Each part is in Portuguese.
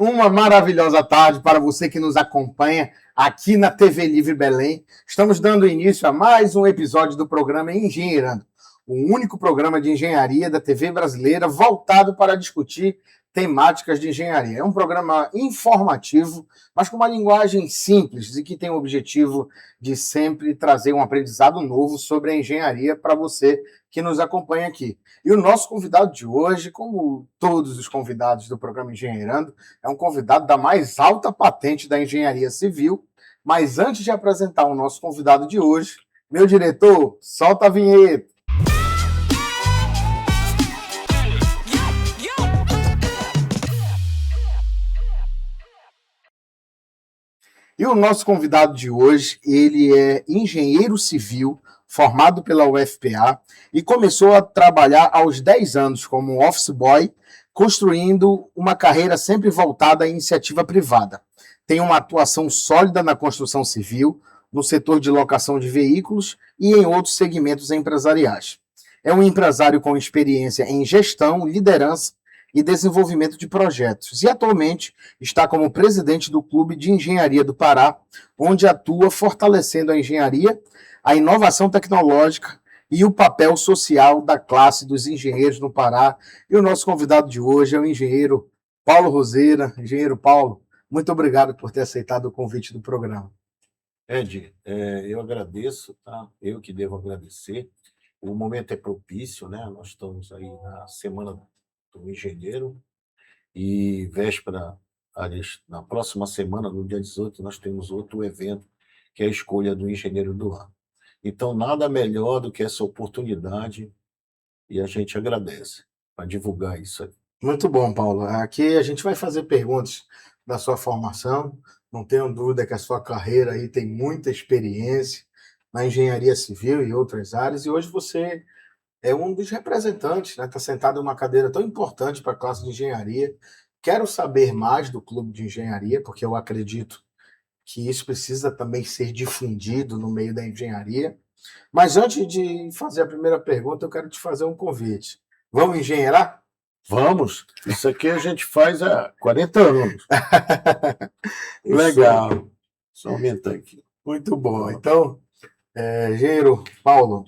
Uma maravilhosa tarde para você que nos acompanha aqui na TV Livre Belém. Estamos dando início a mais um episódio do programa Engenheirando, o único programa de engenharia da TV brasileira voltado para discutir temáticas de engenharia. É um programa informativo, mas com uma linguagem simples e que tem o objetivo de sempre trazer um aprendizado novo sobre a engenharia para você que nos acompanha aqui. E o nosso convidado de hoje, como todos os convidados do programa Engenheirando, é um convidado da mais alta patente da engenharia civil. Mas antes de apresentar o nosso convidado de hoje, meu diretor, solta a vinheta. E o nosso convidado de hoje, ele é engenheiro civil, formado pela UFPA, e começou a trabalhar aos 10 anos como office boy, construindo uma carreira sempre voltada à iniciativa privada. Tem uma atuação sólida na construção civil, no setor de locação de veículos e em outros segmentos empresariais. É um empresário com experiência em gestão, liderança e desenvolvimento de projetos. E atualmente está como presidente do Clube de Engenharia do Pará, onde atua fortalecendo a engenharia, a inovação tecnológica e o papel social da classe dos engenheiros no Pará. E o nosso convidado de hoje é o engenheiro Paulo Roseira. Engenheiro Paulo, muito obrigado por ter aceitado o convite do programa. Ed, eu agradeço, tá? Eu que devo agradecer. O momento é propício, né? Nós estamos aí na Semana do Engenheiro e véspera, aliás, na próxima semana, no dia 18, nós temos outro evento, que é a escolha do Engenheiro do Ano. Então, nada melhor do que essa oportunidade e a gente agradece para divulgar isso aí. Muito bom, Paulo. Aqui a gente vai fazer perguntas da sua formação. Não tenho dúvida que a sua carreira aí tem muita experiência na engenharia civil e outras áreas. E hoje você é um dos representantes, né? Está sentado em uma cadeira tão importante para a classe de engenharia. Quero saber mais do clube de engenharia, porque eu acredito que isso precisa também ser difundido no meio da engenharia. Mas antes de fazer a primeira pergunta, eu quero te fazer um convite. Vamos engenheirar? Vamos! Isso aqui a gente faz há 40 anos. Legal. Só aumentar aqui. Muito bom. Então, engenheiro Paulo,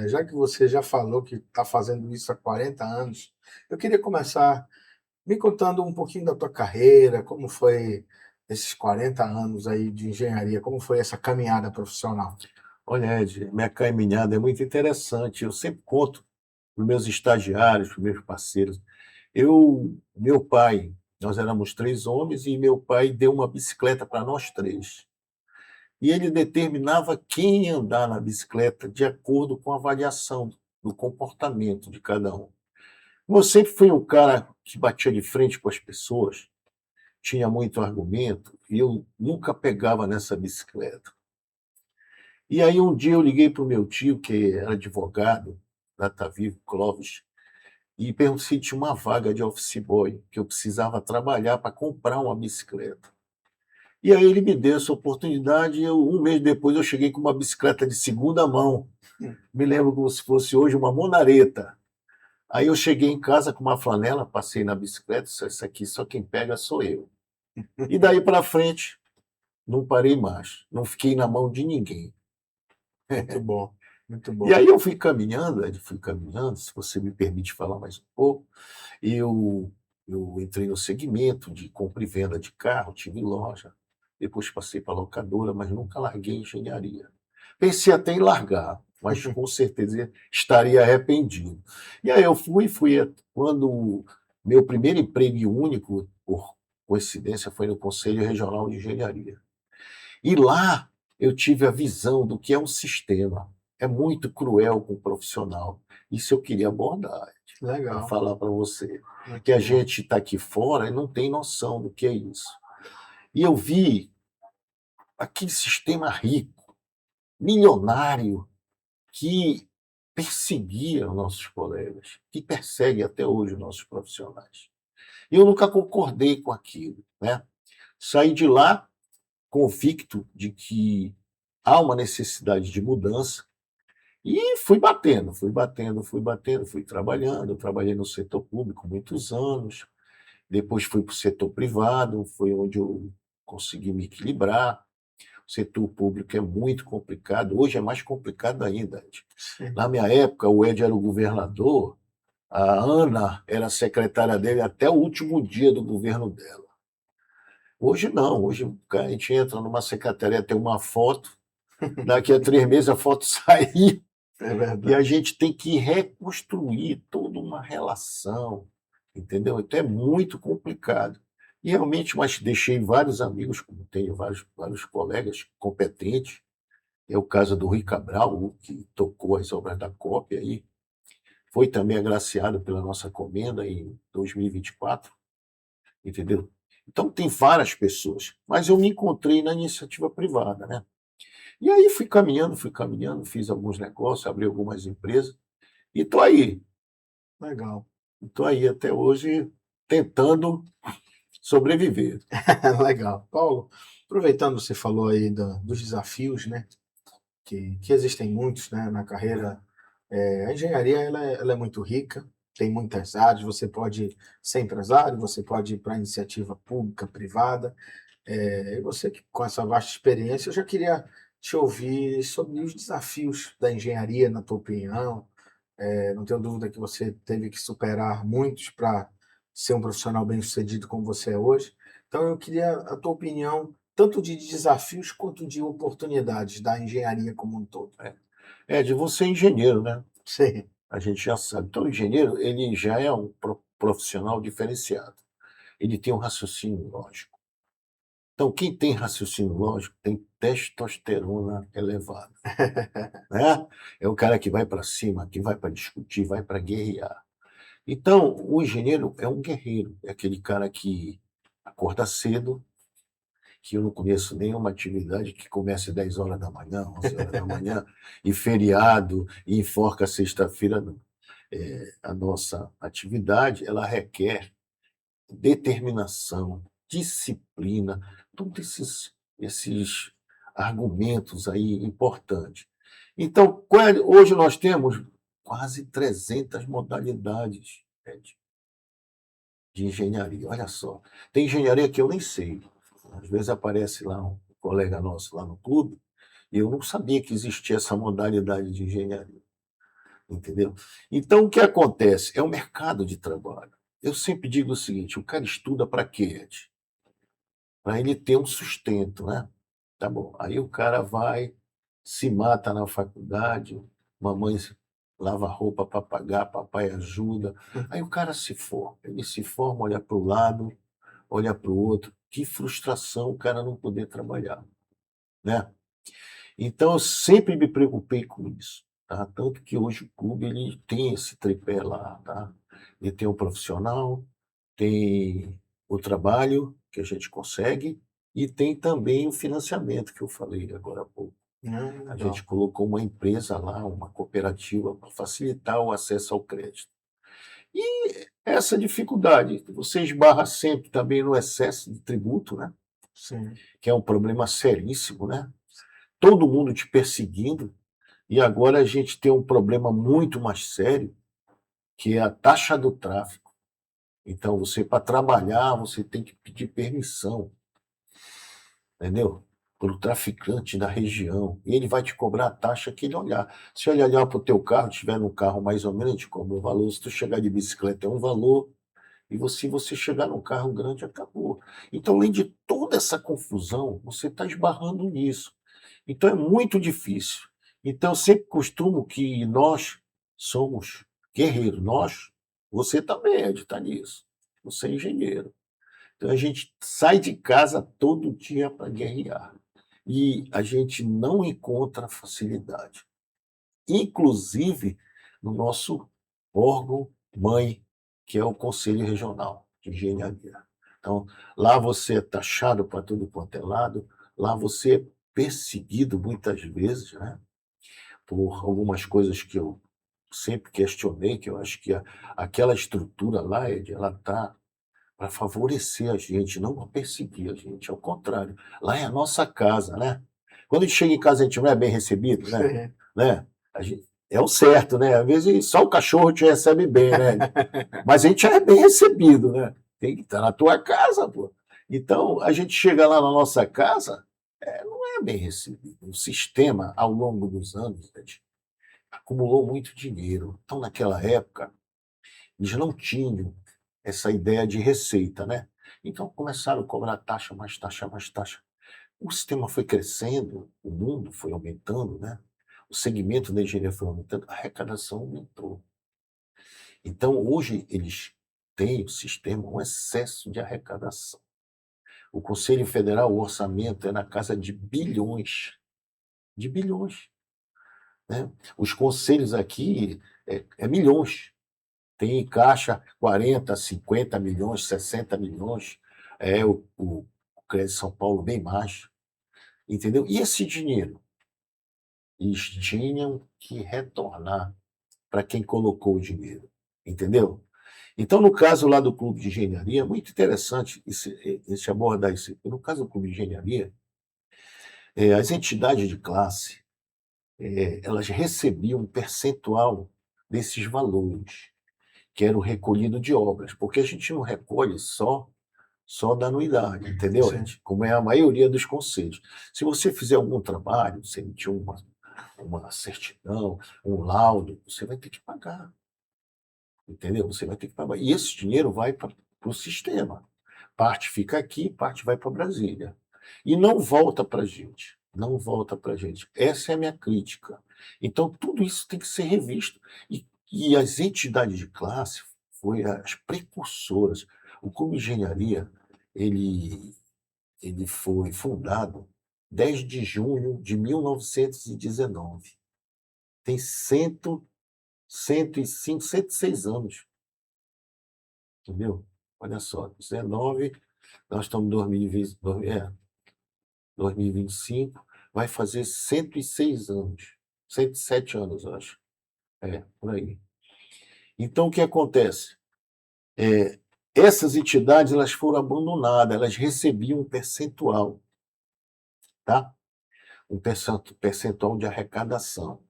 já que você já falou que está fazendo isso há 40 anos, eu queria começar me contando um pouquinho da tua carreira, como foi esses 40 anos aí de engenharia, como foi essa caminhada profissional? Olha, Ed, minha caminhada é muito interessante. Eu sempre conto para os meus estagiários, para os meus parceiros. Meu pai, nós éramos 3 homens e meu pai deu uma bicicleta para nós 3. E ele determinava quem ia andar na bicicleta de acordo com a avaliação do comportamento de cada um. Eu sempre fui um cara que batia de frente com as pessoas, tinha muito argumento, e eu nunca pegava nessa bicicleta. E aí um dia eu liguei para o meu tio, que era advogado, data vivo, Clóvis, e perguntei se tinha uma vaga de office boy, que eu precisava trabalhar para comprar uma bicicleta. E aí ele me deu essa oportunidade e um mês depois eu cheguei com uma bicicleta de segunda mão. Me lembro como se fosse hoje uma monareta. Aí eu cheguei em casa com uma flanela, passei na bicicleta, isso aqui só quem pega sou eu. E daí para frente, não parei mais, não fiquei na mão de ninguém. Muito bom, muito bom. E aí eu fui caminhando, se você me permite falar mais um pouco, eu entrei no segmento de compra e venda de carro, tive loja, depois passei para locadora, mas nunca larguei engenharia. Pensei até em largar, mas com certeza estaria arrependido. E aí eu fui quando meu primeiro emprego único, por coincidência, foi no Conselho Regional de Engenharia. E lá eu tive a visão do que é um sistema. É muito cruel com o profissional. Isso eu queria abordar, para Legal. falar para você. Muito Que a bom. gente está aqui fora e não tem noção do que é isso. E eu vi aquele sistema rico, milionário, que perseguia os nossos colegas, que persegue até hoje os nossos profissionais. E eu nunca concordei com aquilo, né? Saí de lá convicto de que há uma necessidade de mudança e fui batendo, fui trabalhando. Eu trabalhei no setor público muitos anos, depois fui para o setor privado, foi onde eu consegui me equilibrar. O setor público é muito complicado, hoje é mais complicado ainda, Ed. Sim. Na minha época, o Ed era o governador, a Ana era a secretária dele até o último dia do governo dela. Hoje não, hoje a gente entra numa secretaria, tem uma foto, daqui a 3 meses a foto sai É e verdade. a gente tem que reconstruir toda uma relação, entendeu? Então é muito complicado. E realmente, mas deixei vários amigos, como tenho vários colegas competentes, é o caso do Rui Cabral, o que tocou as obras da COP aí, foi também agraciado pela nossa comenda em 2024, entendeu? Então tem várias pessoas, mas eu me encontrei na iniciativa privada, né? E aí fui caminhando, fiz alguns negócios, abri algumas empresas e Legal. estou aí até hoje tentando sobreviver. Legal. Paulo, aproveitando, você falou aí dos desafios, né? Que existem muitos, né, na carreira. A engenharia ela é muito rica, tem muitas áreas. Você pode ser empresário, você pode ir para a iniciativa pública, privada. E você, com essa vasta experiência, eu já queria te ouvir sobre os desafios da engenharia, na tua opinião. Não tenho dúvida que você teve que superar muitos para ser um profissional bem-sucedido como você é hoje. Então, eu queria a tua opinião, tanto de desafios quanto de oportunidades da engenharia como um todo. Ed, você é engenheiro, né? Sim, A gente já sabe. Então, o engenheiro, ele já é um profissional diferenciado. Ele tem um raciocínio lógico. Então, quem tem raciocínio lógico tem testosterona elevada, né? É o cara que vai para cima, que vai para discutir, vai para guerrear. Então, o engenheiro é um guerreiro, é aquele cara que acorda cedo, que eu não conheço nenhuma atividade que comece 10 horas da manhã, 11 horas da manhã, e feriado, e enforca sexta-feira, não. A nossa atividade, ela requer determinação, disciplina, todos esses argumentos aí importantes. Então, hoje nós temos quase 300 modalidades, Ed, de engenharia. Olha só, tem engenharia que eu nem sei. Às vezes aparece lá um colega nosso lá no clube e eu não sabia que existia essa modalidade de engenharia, entendeu? Então, o que acontece? É o mercado de trabalho. Eu sempre digo o seguinte: o cara estuda para quê, Ed? Para ele ter um sustento, né? Tá bom. Aí o cara vai, se mata na faculdade, mamãe lava roupa para pagar, papai ajuda. Aí o cara se forma. Ele se forma, olha para o lado, olha para o outro. Que frustração o cara não poder trabalhar, né? Então eu sempre me preocupei com isso, tá? Tanto que hoje o clube ele tem esse tripé lá, tá? Ele tem o profissional, tem o trabalho que a gente consegue e tem também o financiamento que eu falei agora há pouco. A gente legal. colocou uma empresa lá, uma cooperativa, para facilitar o acesso ao crédito. E essa dificuldade, você esbarra sempre também no excesso de tributo, né? Sim. Que é um problema seríssimo, né? Todo mundo te perseguindo, e agora a gente tem um problema muito mais sério, que é a taxa do tráfego. Então, você, para trabalhar, você tem que pedir permissão, entendeu? Para o traficante da região. E ele vai te cobrar a taxa que ele olhar. Se ele olhar para o teu carro, estiver num carro mais ou menos, ele te cobra um valor. Se tu chegar de bicicleta, é um valor. E se você chegar num carro grande, acabou. Então, além de toda essa confusão, você está esbarrando nisso. Então, é muito difícil. Então, eu sempre costumo que nós somos guerreiros. Você também é de estar nisso. Você é engenheiro. Então, a gente sai de casa todo dia para guerrear. E a gente não encontra facilidade. Inclusive no nosso órgão mãe, que é o Conselho Regional de Engenharia. Então, lá você é taxado para tudo quanto é lado, lá você é perseguido muitas vezes, né, por algumas coisas que eu sempre questionei, que eu acho que aquela estrutura lá, Ed, ela está para favorecer a gente, não para perseguir a gente, ao contrário. Lá é a nossa casa, né? Quando a gente chega em casa, a gente não é bem recebido, né? Sim. Né? É o certo, né? Às vezes só o cachorro te recebe bem, né? Mas a gente é bem recebido, né? tem que estar na tua casa, pô. Então, a gente chega lá na nossa casa, não é bem recebido. O sistema, ao longo dos anos, gente, acumulou muito dinheiro. Então, naquela época, eles não tinham essa ideia de receita, né? Então, começaram a cobrar taxa, mais taxa, mais taxa. O sistema foi crescendo, o mundo foi aumentando, né? O segmento da engenharia foi aumentando, a arrecadação aumentou. Então, hoje, eles têm o sistema, um excesso de arrecadação. O Conselho Federal, o orçamento é na casa de bilhões, né? Os conselhos aqui é milhões. Tem em caixa 40, 50 milhões, 60 milhões. O Crédito São Paulo bem mais, entendeu? E esse dinheiro? Eles tinham que retornar para quem colocou o dinheiro, entendeu? Então, no caso lá do Clube de Engenharia, é muito interessante esse abordar isso. No caso do Clube de Engenharia, as entidades de classe, elas recebiam um percentual desses valores, que era o recolhido de obras, porque a gente não recolhe só da anuidade, entendeu, Sim. gente? Como é a maioria dos conselhos. Se você fizer algum trabalho, você emitiu uma certidão, um laudo, você vai ter que pagar, entendeu? Você vai ter que pagar. E esse dinheiro vai para o sistema. Parte fica aqui, parte vai para Brasília. E não volta para a gente. Não volta para a gente. Essa é a minha crítica. Então, tudo isso tem que ser revisto. E as entidades de classe foram as precursoras. O Clube de Engenharia, ele foi fundado 10 de junho de 1919. Tem 105, 106 anos. Entendeu? Olha só, 19, nós estamos em 2020, 2025, vai fazer 106 anos. 107 anos, eu acho. Por aí. Então, o que acontece? Essas entidades elas foram abandonadas, elas recebiam um percentual, tá? Um percentual de arrecadação.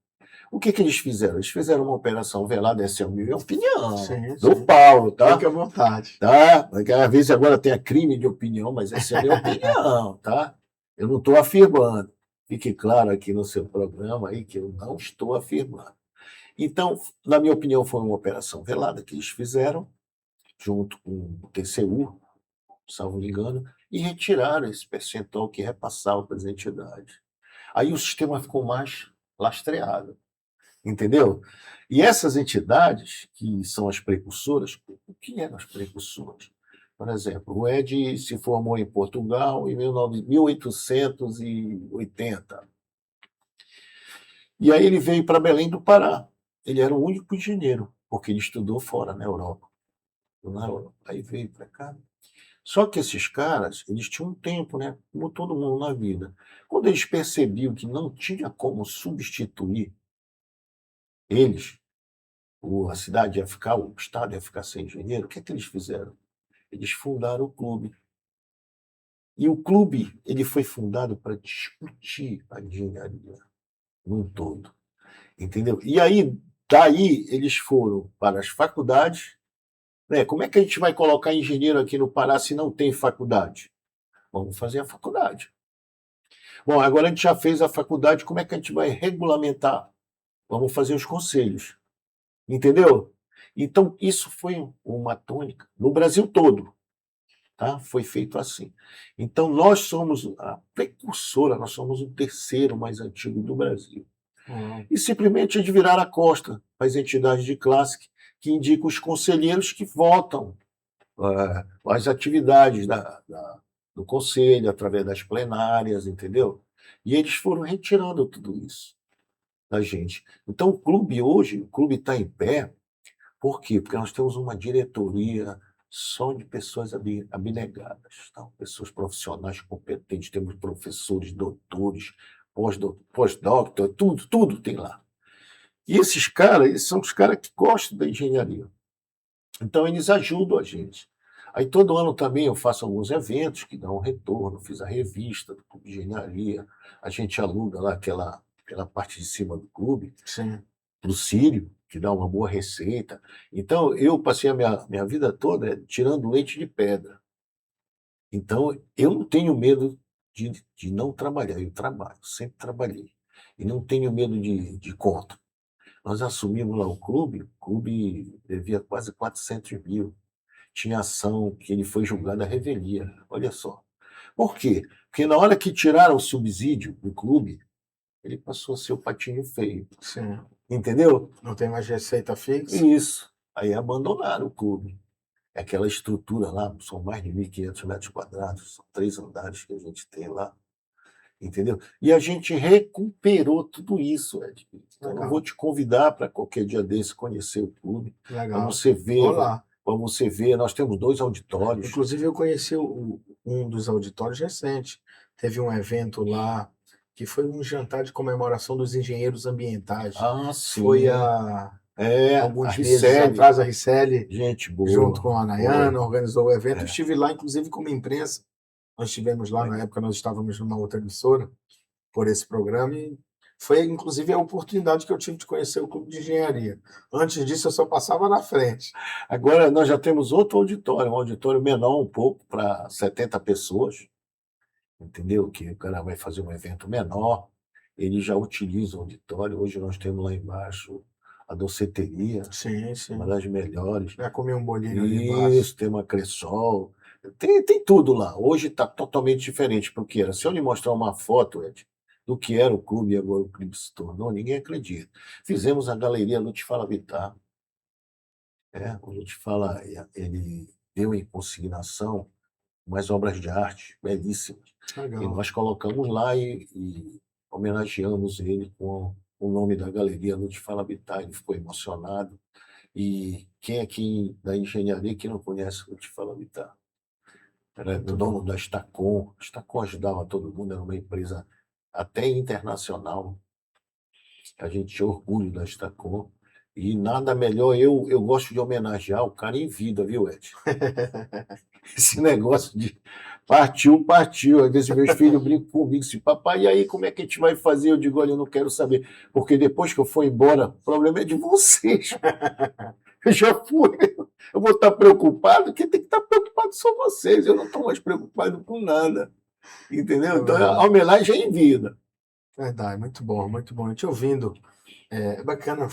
O que eles fizeram? Eles fizeram uma operação velada, essa é a minha opinião, Sim, do sim. Paulo, tá? Fique à vontade. Tá? Porque às vezes agora tem a crime de opinião, mas essa é a minha opinião, tá? Eu não estou afirmando. Fique claro aqui no seu programa aí que eu não estou afirmando. Então, na minha opinião, foi uma operação velada que eles fizeram, junto com o TCU, salvo me engano, e retiraram esse percentual que repassava para as entidades. Aí o sistema ficou mais lastreado, entendeu? E essas entidades, que são as precursoras, o que eram as precursoras? Por exemplo, o Ed se formou em Portugal em 1880. E aí ele veio para Belém do Pará. Ele era o único engenheiro, porque ele estudou fora, na Europa. Aí veio para cá. Só que esses caras, eles tinham um tempo, né? Como todo mundo na vida. Quando eles percebiam que não tinha como substituir eles, a cidade ia ficar, o estado ia ficar sem engenheiro, o que é que eles fizeram? Eles fundaram o clube. E o clube ele foi fundado para discutir a engenharia num todo, entendeu? E aí, daí, eles foram para as faculdades, né? Como é que a gente vai colocar engenheiro aqui no Pará se não tem faculdade? Vamos fazer a faculdade. Bom, agora a gente já fez a faculdade, como é que a gente vai regulamentar? Vamos fazer os conselhos, entendeu? Então, isso foi uma tônica no Brasil todo, tá? Foi feito assim. Então, nós somos a precursora, nós somos o terceiro mais antigo do Brasil. E simplesmente de virar a costa para as entidades de classe que indicam os conselheiros que votam as atividades do conselho, através das plenárias, entendeu? E eles foram retirando tudo isso da gente. Então, o clube hoje, o clube está em pé, por quê? Porque nós temos uma diretoria só de pessoas abnegadas, tá? Pessoas profissionais competentes, temos professores, doutores, pós-doutor, tudo tem lá. E esses caras, eles são os caras que gostam da engenharia. Então, eles ajudam a gente. Aí, todo ano também eu faço alguns eventos que dão um retorno, fiz a revista do Clube de Engenharia, a gente aluga lá aquela parte de cima do clube, Sim. para o Sírio, te dá uma boa receita. Então, eu passei a minha vida toda tirando leite de pedra. Então, eu não tenho medo de não trabalhar, eu trabalho, sempre trabalhei. E não tenho medo de conta. Nós assumimos lá o clube devia quase 400 mil. Tinha ação que ele foi julgado à revelia, olha só. Por quê? Porque na hora que tiraram o subsídio do clube, ele passou a ser o patinho feio, Sim. entendeu? Não tem mais receita fixa? Isso. Aí abandonaram o clube. É aquela estrutura lá, são mais de 1.500 metros quadrados, são 3 andares que a gente tem lá, entendeu? E a gente recuperou tudo isso, Ed. Então, eu Legal, vou te convidar para qualquer dia desse conhecer o clube, para legal. você Vou ver, lá. para você ver. Nós temos 2 auditórios. Inclusive, eu conheci um dos auditórios recente. Teve um evento lá que foi um jantar de comemoração dos engenheiros ambientais. Ah, Foi sim. há A alguns meses Ricelli, atrás, a Ricelli, gente junto boa. com a Foi. Nayana, organizou o evento. Eu É. estive lá, inclusive, como imprensa. Nós estivemos lá, na época nós estávamos numa outra emissora, por esse programa, e foi, inclusive, a oportunidade que eu tive de conhecer o Clube de Engenharia. Antes disso, eu só passava na frente. Agora nós já temos outro auditório, um auditório menor um pouco, para 70 pessoas, entendeu? Que o cara vai fazer um evento menor, ele já utiliza o auditório. Hoje nós temos lá embaixo a doceteria, Sim, uma sim. das melhores. Já comi um bolinho ali embaixo. Isso, tem uma Cressol, tem tudo lá. Hoje está totalmente diferente do que era. Se eu lhe mostrar uma foto, Ed, do que era o clube e agora o clube se tornou, ninguém acredita. Fizemos a galeria Lute Fala Habitat. O Lute Fala, ele deu em consignação umas obras de arte belíssimas. E Legal. nós colocamos lá e homenageamos ele com o nome da galeria Lute Fala Habitat. Ele ficou emocionado. E quem aqui da engenharia que não conhece o Lute Fala Habitat? Era Muito dono bom. da Stacom. A Stacom ajudava todo mundo, era uma empresa até internacional. A gente tinha orgulho da Stacom. E nada melhor, eu gosto de homenagear o cara em vida, viu, Ed? Esse negócio de partiu, partiu. Às vezes meus filhos brincam comigo assim, papai, e aí como é que a gente vai fazer? Eu digo, olha, eu não quero saber, porque depois que eu for embora, o problema é de vocês. Eu já fui, eu vou estar preocupado, quem tem que estar preocupado são vocês, eu não estou mais preocupado com nada, entendeu? É Então a verdade. homenagem é em vida. Verdade, muito bom, muito bom. E te ouvindo, é bacana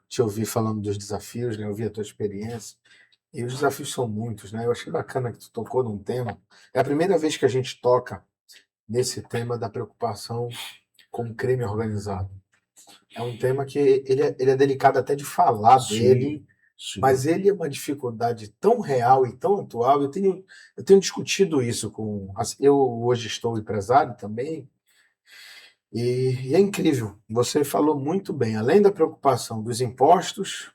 te ouvir falando dos desafios, né? Ouvir a tua experiência. E os desafios são muitos, né? Eu achei bacana que tu tocou num tema. É a primeira vez que a gente toca nesse tema da preocupação com o crime organizado. É um tema que ele é delicado até de falar dele, Sim, sim. mas ele é uma dificuldade tão real e tão atual. Eu tenho discutido isso eu hoje estou empresário também, e é incrível. Você falou muito bem. Além da preocupação dos impostos,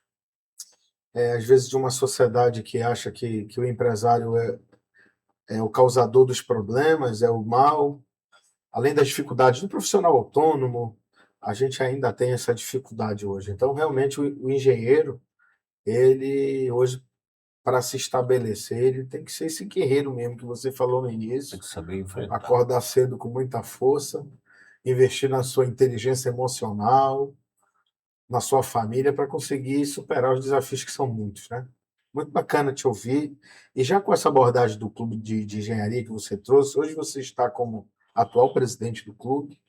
às vezes de uma sociedade que acha que o empresário é o causador dos problemas, é o mal. Além das dificuldades do profissional autônomo, a gente ainda tem essa dificuldade hoje. Então, realmente, o engenheiro, ele hoje, para se estabelecer, ele tem que ser esse guerreiro mesmo que você falou no Tem início, que saber enfrentar. acordar cedo com muita força, investir na sua inteligência emocional, na sua família, para conseguir superar os desafios que são muitos, né? Muito bacana te ouvir. E já com essa abordagem do clube de engenharia que você trouxe, hoje você está como atual presidente do clube.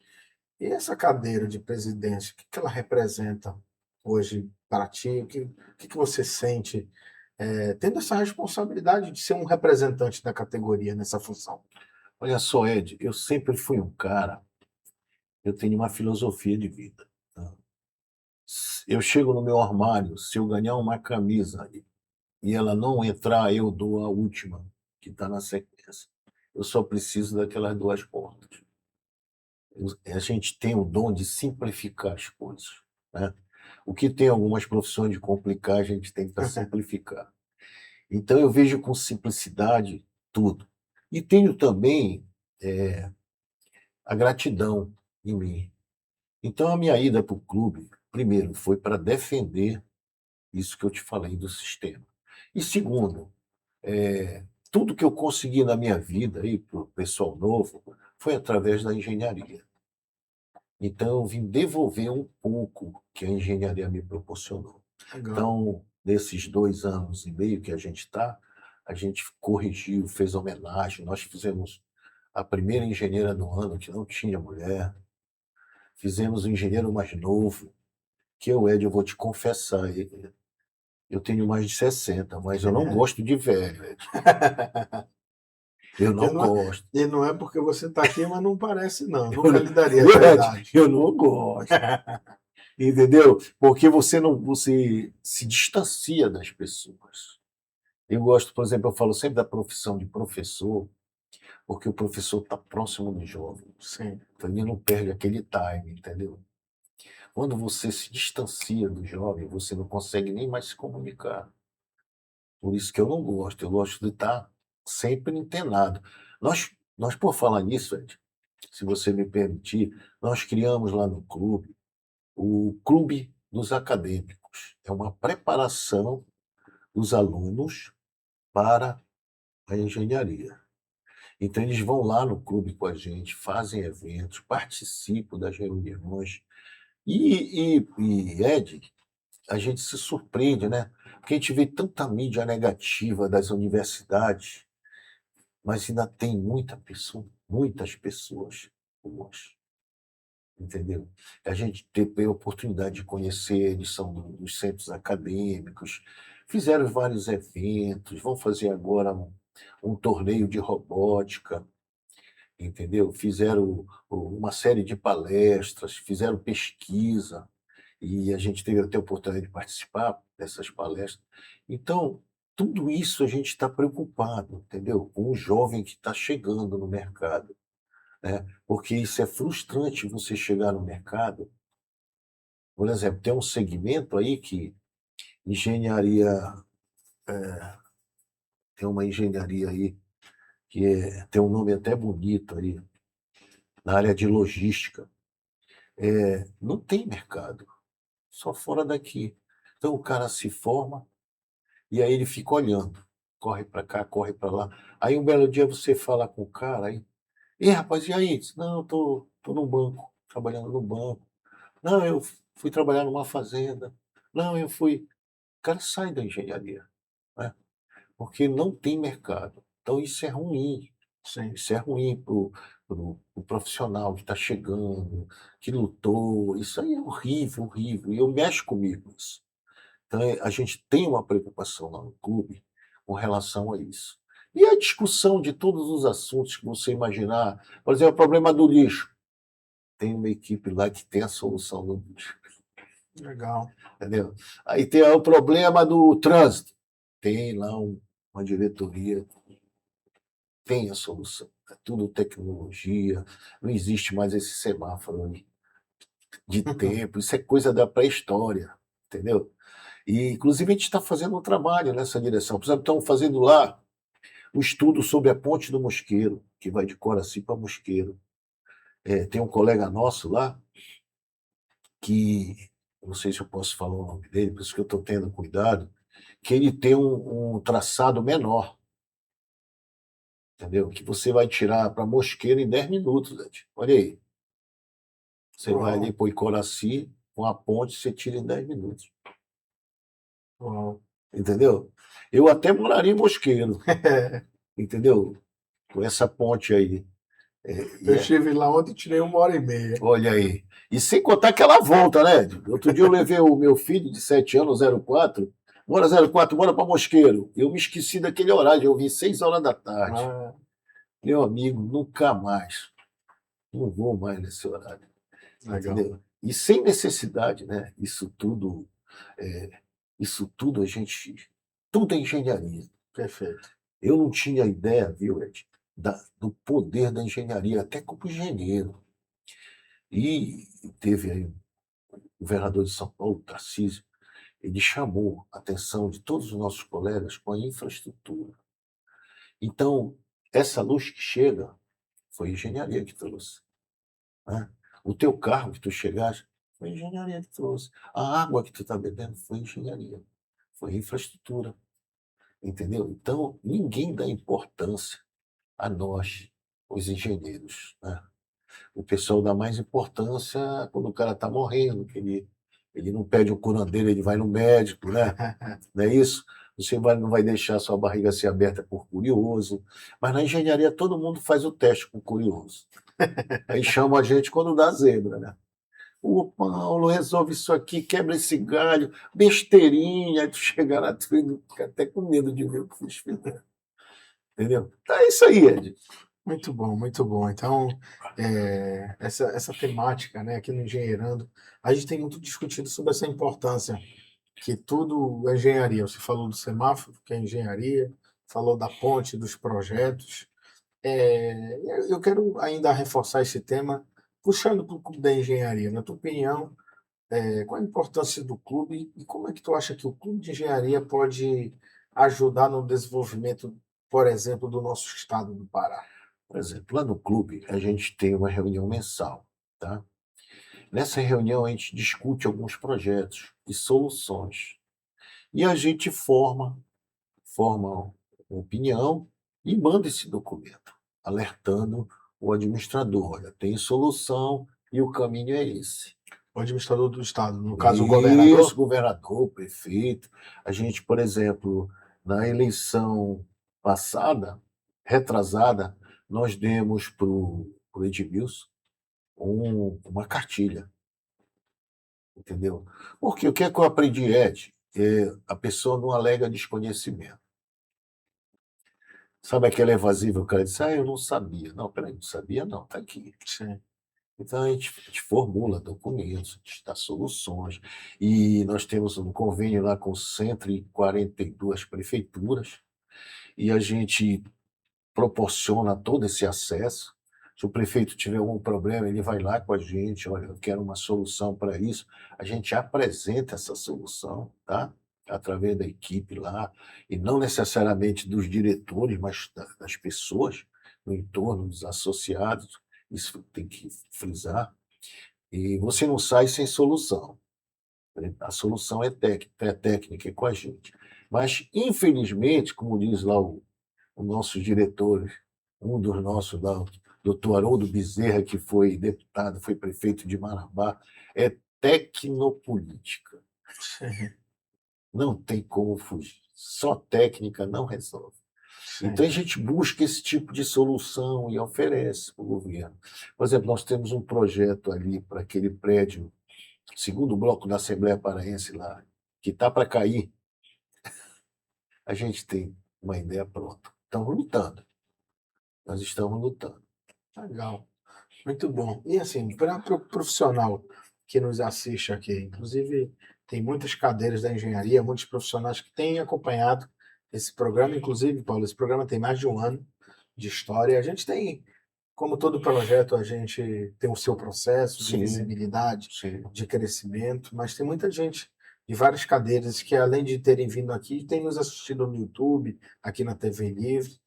E essa cadeira de presidência, o que ela representa hoje para ti? O que você sente tendo essa responsabilidade de ser um representante da categoria nessa função? Olha só, Ed, eu sempre fui um cara, eu tenho uma filosofia de vida, tá? Eu chego no meu armário, se eu ganhar uma camisa e ela não entrar, eu dou a última, que está na sequência. Eu só preciso daquelas 2 pontas. A gente tem o dom de simplificar as coisas, né? O que tem algumas profissões de complicar, a gente tenta simplificar. Então eu vejo com simplicidade tudo. E tenho também a gratidão em mim. Então a minha ida para o clube, primeiro, foi para defender isso que eu te falei do sistema. E segundo, tudo que eu consegui na minha vida, aí, para o pessoal novo, foi através da engenharia. Então eu vim devolver um pouco que a engenharia me proporcionou. Legal. Então, nesses 2 anos e meio que a gente está, a gente corrigiu, fez homenagem. Nós fizemos a primeira engenheira do ano, que não tinha mulher. Fizemos o engenheiro mais novo, que eu, Ed, eu vou te confessar, eu tenho mais de 60, mas eu não gosto de velho, Ed. Eu E não não é, gosto. e não é porque você está aqui, mas não parece, não. Nunca lhe daria essa Ed, idade. eu não gosto. Entendeu? Porque você se distancia das pessoas. Eu gosto, por exemplo, eu falo sempre da profissão de professor, porque o professor está próximo do jovem. Sim. Então ele não perde aquele time, entendeu? Quando você se distancia do jovem, você não consegue nem mais se comunicar. Por isso que eu não gosto. Eu gosto de estar sempre antenado. Nós por falar nisso, Ed, se você me permitir, nós criamos lá no clube o Clube dos Acadêmicos. É uma preparação dos alunos para a engenharia. Então, eles vão lá no clube com a gente, fazem eventos, participam das reuniões. Ed, a gente se surpreende, né? Porque a gente vê tanta mídia negativa das universidades, mas ainda tem muitas pessoas boas, entendeu? A gente teve a oportunidade de conhecer, eles são dos centros acadêmicos, fizeram vários eventos, vão fazer agora um torneio de robótica, entendeu? Fizeram uma série de palestras, fizeram pesquisa, e a gente teve até a oportunidade de participar dessas palestras. Então, tudo isso a gente está preocupado, entendeu? Com o jovem que está chegando no mercado, né? Porque isso é frustrante você chegar no mercado. Por exemplo, tem um segmento aí que engenharia, tem uma engenharia aí que tem um nome até bonito aí, na área de logística. Não tem mercado, só fora daqui. Então o cara se forma e aí ele fica olhando, corre para cá, corre para lá. Aí um belo dia você fala com o cara, aí, e rapaz, e aí? Diz, não, eu tô no banco, trabalhando no banco. Não, eu fui trabalhar numa fazenda. Não, eu fui. O cara sai da engenharia, né? Porque não tem mercado. Então isso é ruim. Sim. Isso é ruim para o profissional que está chegando, que lutou. Isso aí é horrível, horrível. E eu mexo comigo isso. Então, a gente tem uma preocupação lá no clube com relação a isso. E a discussão de todos os assuntos que você imaginar. Por exemplo, o problema do lixo. Tem uma equipe lá que tem a solução do lixo. Legal. Entendeu? Aí tem o problema do trânsito. Tem lá uma diretoria, tem a solução. É tudo tecnologia, não existe mais esse semáforo aí de tempo, isso é coisa da pré-história, entendeu? E, inclusive, a gente está fazendo um trabalho nessa direção. Por exemplo, estamos fazendo lá um estudo sobre a Ponte do Mosqueiro, que vai de Coraci para Mosqueiro. Tem um colega nosso lá, que, não sei se eu posso falar o nome dele, por isso que eu estou tendo cuidado, que ele tem um traçado menor, entendeu? Que você vai tirar para Mosqueiro em 10 minutos, gente. Olha aí. Você vai Uau. ali para Icoraci, com a ponte, você tira em 10 minutos. Uau. Entendeu? Eu até moraria em Mosqueiro, entendeu? Com essa ponte aí. Eu estive lá ontem e tirei 1 hora e meia. Olha aí. E sem contar aquela volta, né? Outro dia eu levei o meu filho de 7 anos, 04, bora para Mosqueiro. Eu me esqueci daquele horário, eu vim 6 horas da tarde. Ah, Meu amigo, nunca mais. Não vou mais nesse horário. legal. Entendeu? E sem necessidade, né? É, isso tudo a gente. Tudo é engenharia. Perfeito. Eu não tinha ideia, viu, Ed, do poder da engenharia, até como engenheiro. E teve aí o governador de São Paulo, Tarcísio, ele chamou a atenção de todos os nossos colegas com a infraestrutura. Então, essa luz que chega foi a engenharia que trouxe, né? O teu carro que tu chegaste foi a engenharia que trouxe. A água que tu está bebendo foi engenharia, foi infraestrutura, entendeu? Então, ninguém dá importância a nós, os engenheiros, né? O pessoal dá mais importância quando o cara está morrendo, que ele Ele não pede um curandeiro, ele vai no médico, né? Não é isso? Não vai deixar sua barriga ser aberta por curioso. Mas na engenharia todo mundo faz o teste com curioso. Aí chama a gente quando dá zebra, né? O Paulo, resolve isso aqui, quebra esse galho, besteirinha. Aí tu chega lá, tu fica até com medo de ver o que fiz. Entendeu? Então é isso aí, Ed. Muito bom, muito bom. Então, essa temática, né, aqui no Engenheirando, a gente tem muito discutido sobre essa importância, que tudo é engenharia. Você falou do semáforo, que é engenharia, falou da ponte, dos projetos. Eu quero ainda reforçar esse tema, puxando para o clube da engenharia. Na tua opinião, qual a importância do clube e como é que tu acha que o clube de engenharia pode ajudar no desenvolvimento, por exemplo, do nosso estado do Pará? Por exemplo, lá no clube, a gente tem uma reunião mensal, tá? Nessa reunião, a gente discute alguns projetos e soluções. E a gente forma uma opinião e manda esse documento, alertando o administrador: olha, tem solução e o caminho é esse. O administrador do estado, no caso o Isso, governador? governador, prefeito. A gente, por exemplo, na eleição passada, retrasada, nós demos para o Edmilson uma cartilha, entendeu? Porque o que é que eu aprendi, Ed? A pessoa não alega desconhecimento. Sabe aquela evasiva, o cara diz, eu não sabia. Não, peraí, não sabia não, está aqui. Sim. Então a gente formula documentos, a gente dá soluções, e nós temos um convênio lá com 142 prefeituras, e a gente proporciona todo esse acesso. Se o prefeito tiver algum problema, ele vai lá com a gente, olha, eu quero uma solução para isso. A gente apresenta essa solução, tá? Através da equipe lá, e não necessariamente dos diretores, mas das pessoas no entorno, dos associados. Isso tem que frisar. E você não sai sem solução. A solução é técnica, é com a gente. Mas, infelizmente, como diz lá o nosso diretor, um dos nossos lá, o doutor Haroldo Bezerra, que foi deputado, foi prefeito de Marabá, é tecnopolítica. Sim, Não tem como fugir. Só técnica não resolve. sim. Então a gente busca esse tipo de solução e oferece para o governo. Por exemplo, nós temos um projeto ali para aquele prédio, segundo bloco da Assembleia Paraense lá, que está para cair. A gente tem uma ideia pronta. Estamos lutando. Nós estamos lutando. Legal. Muito bom. E assim, para o profissional que nos assiste aqui, inclusive tem muitas cadeiras da engenharia, muitos profissionais que têm acompanhado esse programa, inclusive, Paulo, esse programa tem mais de um ano de história. A gente tem, como todo projeto, a gente tem o seu processo de Sim, visibilidade, sim. de crescimento, mas tem muita gente de várias cadeiras que, além de terem vindo aqui, tem nos assistido no YouTube, aqui na TV Livre.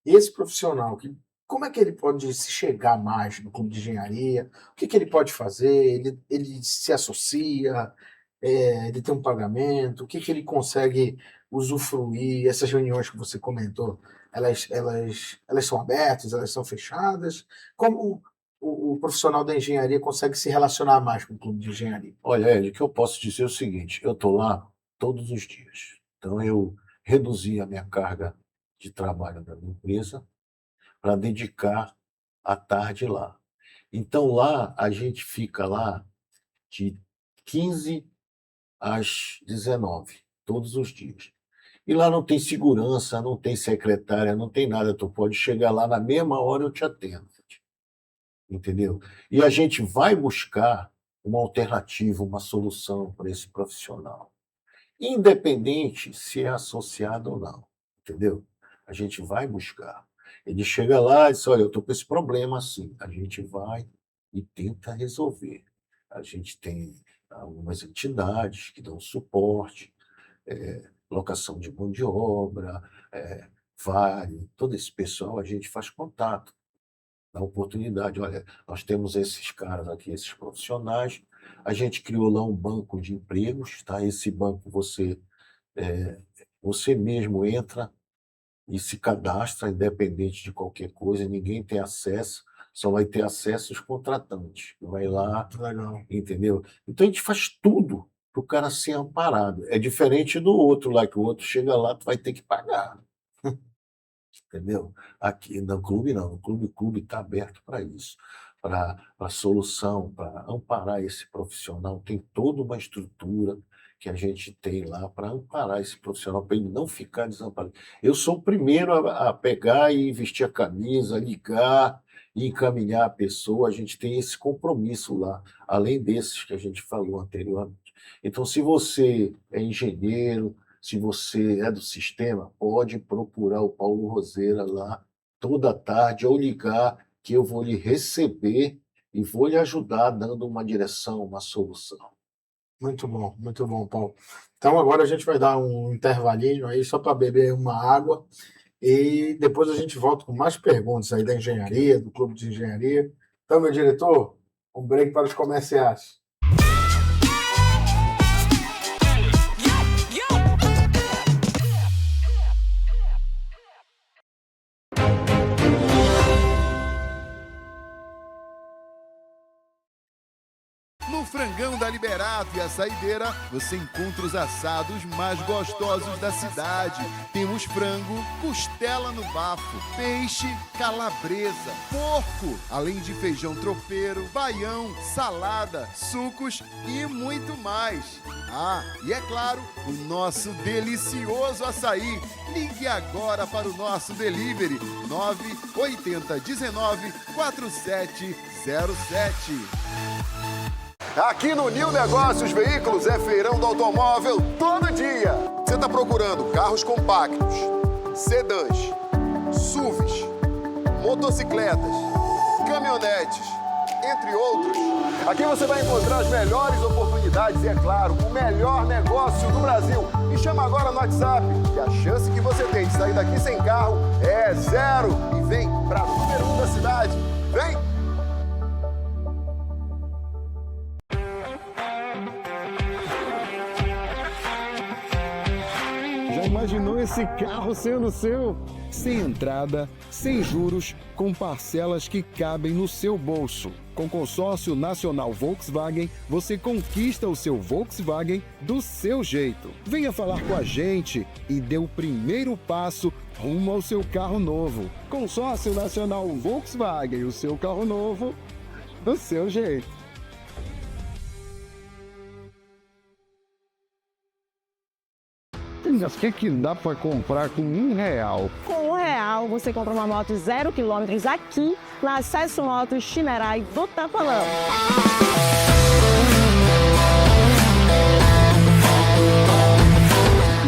E esse profissional, como é que ele pode se chegar mais no clube de engenharia? O que ele pode fazer? Ele se associa? Ele tem um pagamento? O que ele consegue usufruir? Essas reuniões que você comentou, elas são abertas? Elas são fechadas? Como o profissional da engenharia consegue se relacionar mais com o clube de engenharia? Olha, Ed, o que eu posso dizer é o seguinte: eu estou lá todos os dias. Então, eu reduzi a minha carga de trabalho da minha empresa para dedicar a tarde lá. Então, lá, a gente fica lá de 15 às 19, todos os dias. E lá não tem segurança, não tem secretária, não tem nada. Tu pode chegar lá na mesma hora, eu te atendo. Entendeu? E a gente vai buscar uma alternativa, uma solução para esse profissional, independente se é associado ou não, entendeu? A gente vai buscar. Ele chega lá e diz, olha, eu estou com esse problema assim. A gente vai e tenta resolver. A gente tem algumas entidades que dão suporte, locação de mão de obra, vale, todo esse pessoal, a gente faz contato, dá oportunidade. Olha, nós temos esses caras aqui, esses profissionais, a gente criou lá um banco de empregos, tá? Esse banco você mesmo entra e se cadastra, independente de qualquer coisa, ninguém tem acesso, só vai ter acesso os contratantes. Vai lá, Legal. entendeu? Então a gente faz tudo para o cara ser amparado. É diferente do outro lá, que o outro chega lá, tu vai ter que pagar. Entendeu? Aqui no clube não, o clube está aberto para isso, para solução, para amparar esse profissional. Tem toda uma estrutura que a gente tem lá para amparar esse profissional, para ele não ficar desamparado. Eu sou o primeiro a pegar e vestir a camisa, ligar e encaminhar a pessoa. A gente tem esse compromisso lá, além desses que a gente falou anteriormente. Então, se você é engenheiro, se você é do sistema, pode procurar o Paulo Roseira lá toda tarde ou ligar, que eu vou lhe receber e vou lhe ajudar dando uma direção, uma solução. Muito bom, Paulo. Então agora a gente vai dar um intervalinho aí só para beber uma água e depois a gente volta com mais perguntas aí da engenharia, do clube de engenharia. Então, meu diretor, um break para os comerciais. No Frangão da Liberato e a Saideira, você encontra os assados mais gostosos da cidade. Temos frango, costela no bafo, peixe, calabresa, porco, além de feijão tropeiro, baião, salada, sucos e muito mais. Ah, e é claro, o nosso delicioso açaí. Ligue agora para o nosso delivery 980 19 4707. Aqui no New Negócios Veículos é feirão do automóvel todo dia. Você está procurando carros compactos, sedãs, SUVs, motocicletas, caminhonetes, entre outros. Aqui você vai encontrar as melhores oportunidades e, é claro, o melhor negócio do Brasil. Me chama agora no WhatsApp, que a chance que você tem de sair daqui sem carro é zero. E vem para número 1 da cidade. Vem! Imaginou esse carro sendo seu? Sem entrada, sem juros, com parcelas que cabem no seu bolso. Com Consórcio Nacional Volkswagen, você conquista o seu Volkswagen do seu jeito. Venha falar com a gente e dê o primeiro passo rumo ao seu carro novo. Consórcio Nacional Volkswagen, o seu carro novo do seu jeito. O que dá para comprar com R$1? Com R$1 você compra uma moto 0 km aqui na Acesso Motos Chinerai do Tapalão.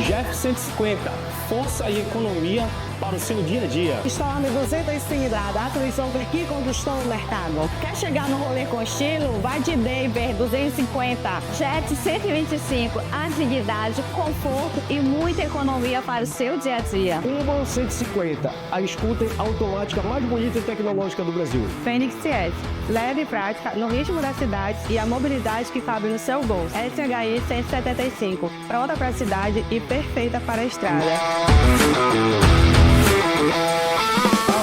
Jeff 150, força e economia para o seu dia a dia. Storm 200 cilindrada, a transmissão que conquistou o mercado. Quer chegar no rolê com estilo? Vai de Daver 250. Jet 125, agilidade, conforto e muita economia para o seu dia a dia. Urban 150, a scooter automática mais bonita e tecnológica do Brasil. Fênix S, leve e prática, no ritmo da cidade e a mobilidade que cabe no seu bolso. SHI 175, pronta para a cidade e perfeita para a estrada.